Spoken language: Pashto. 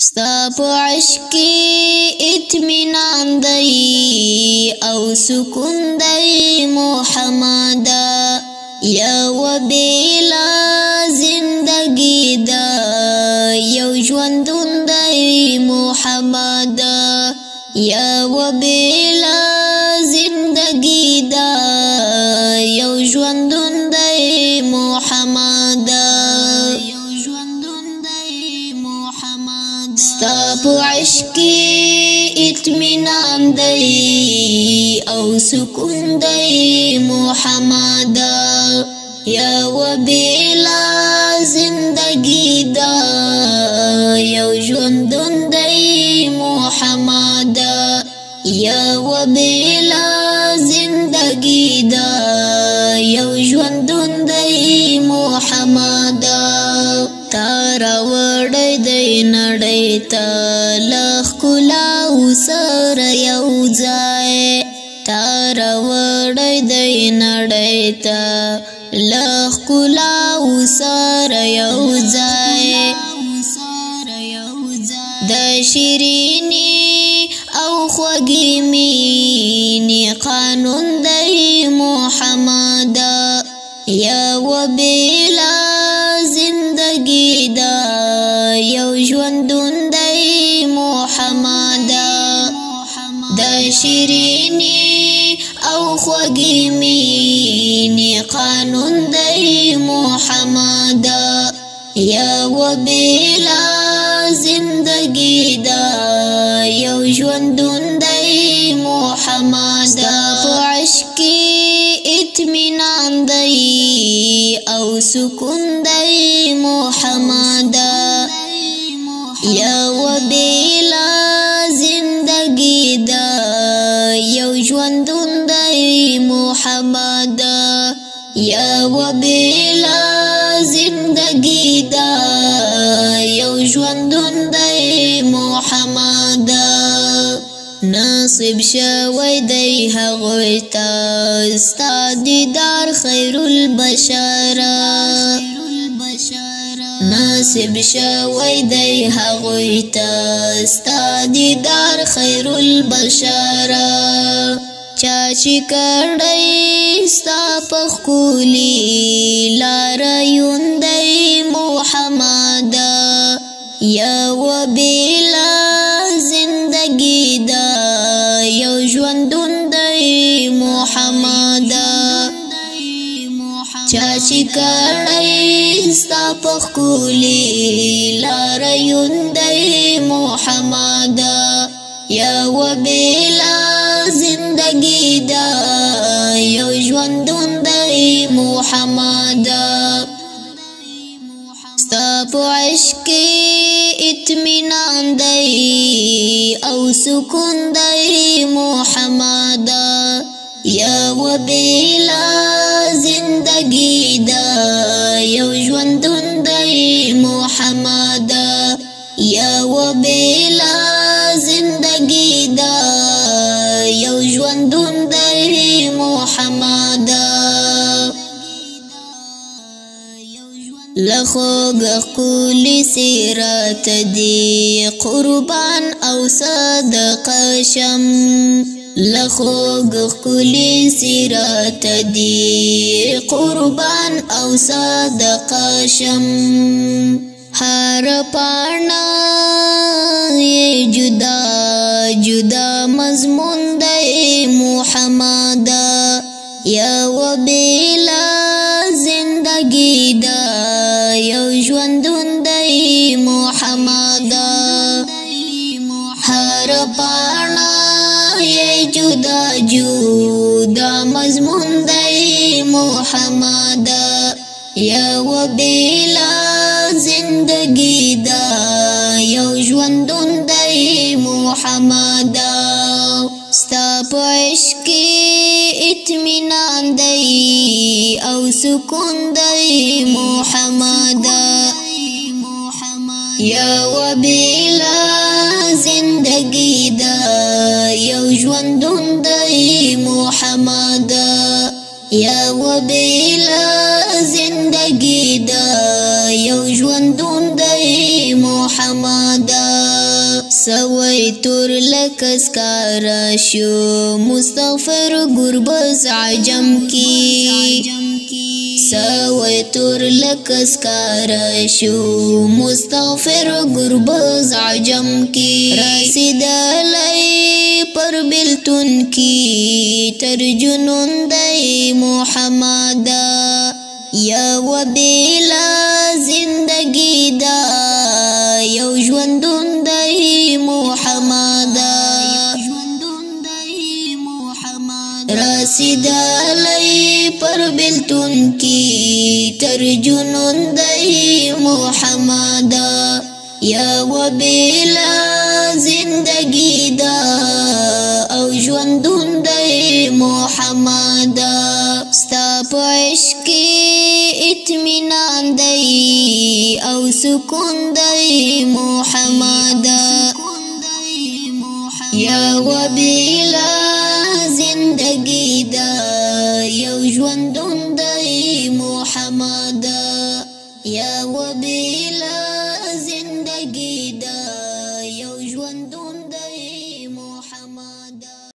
ستا په عشق کې اطمینان دی او سکون دی محمد یو بیلا زندگی دا یو ژوندون دی محمد یو بیلا زندگی دا یو ژوندون دی محمد ستا په عشق کې اطمینان دی او سکون دی محمد یو بیلا زندگی دا یو ژوندون دی محمد یو بیلا زندگی دا یو ژوندون دی محمد تارا وړی دی نړۍ ته له ښکلاو سره یو ځای تارا وړی دی نړۍ ته له ښکلاو سره یو ځای د شیرینې او خوږې مینې قانون دی محمد یو بیلا زندگی دا یو ژوندون دی محمد د شیرینې او خوږې مینې قانون دی محمد یو بیلا زندگی دا یو ژوندون دی محمد په عشق کې اطمینان دی او سکون دی محمد یو بیلا زندگی دا یو ژوندون دی محمد یو بیلا زندگی دا یو ژوندون دی محمد نصیب شوی دی هغوی ته ستا دیدار خیر البشر نصیب شوی دی هغوی ته ستا دیدار خیر البشر چا چې کړی ستا په ښکلي لاره یوندی محمد یو بیلا زندگی دا یو ژوندون دی محمد چا چې کړی ستا په ښکلي لاره یوندی محمد یو بیلا زندگی دا یو ژوندون دی محمد ستا په عشق کې اطمینان دی او سکون دی محمد یو بیلا زندگی دا یو ژوندون دی محمد یو بیلا زندگی دا یو ژوندون دی محمد لخوږ ښکلي سیرت دی قربان او صدقه شم لخوږ ښکلي سیرت دی قربان او صدقه شم هر پاڼه یې جدا جدا مضمون دی محمد یو بیلا زندگی دا یو ژوندون دی محمد هر پاڼه یې جدا جدا مضمون دی محمد یو بیلا زندگی دا یو ژوندون دی محمد ستا په عشق کې اطمینان دی او سکون دی محمد یو بیلا زندگی دا یو ژوندون دی محمد یو بیلا زندگی دا یو ژوندون دی محمد محمد سوي تور لکس کارشو مستغفر گربز عجم کی سوي تور لکس کارشو مستغفر گربز عجم کی رسید علی پر بلتن کی ترجنون دی محمد یا وبیلا زندگی دا یو ژوندون دی محمد رسید علی پر بلتون کی ترجنون دی محمد یا وبیلا زندگی دا او ژوندون دی محمد ستا په عشق اطمینان دی او سکون دی محمد یا وبیلا زندگی دا یو ژوندون دی محمد یا وبیلا زندگی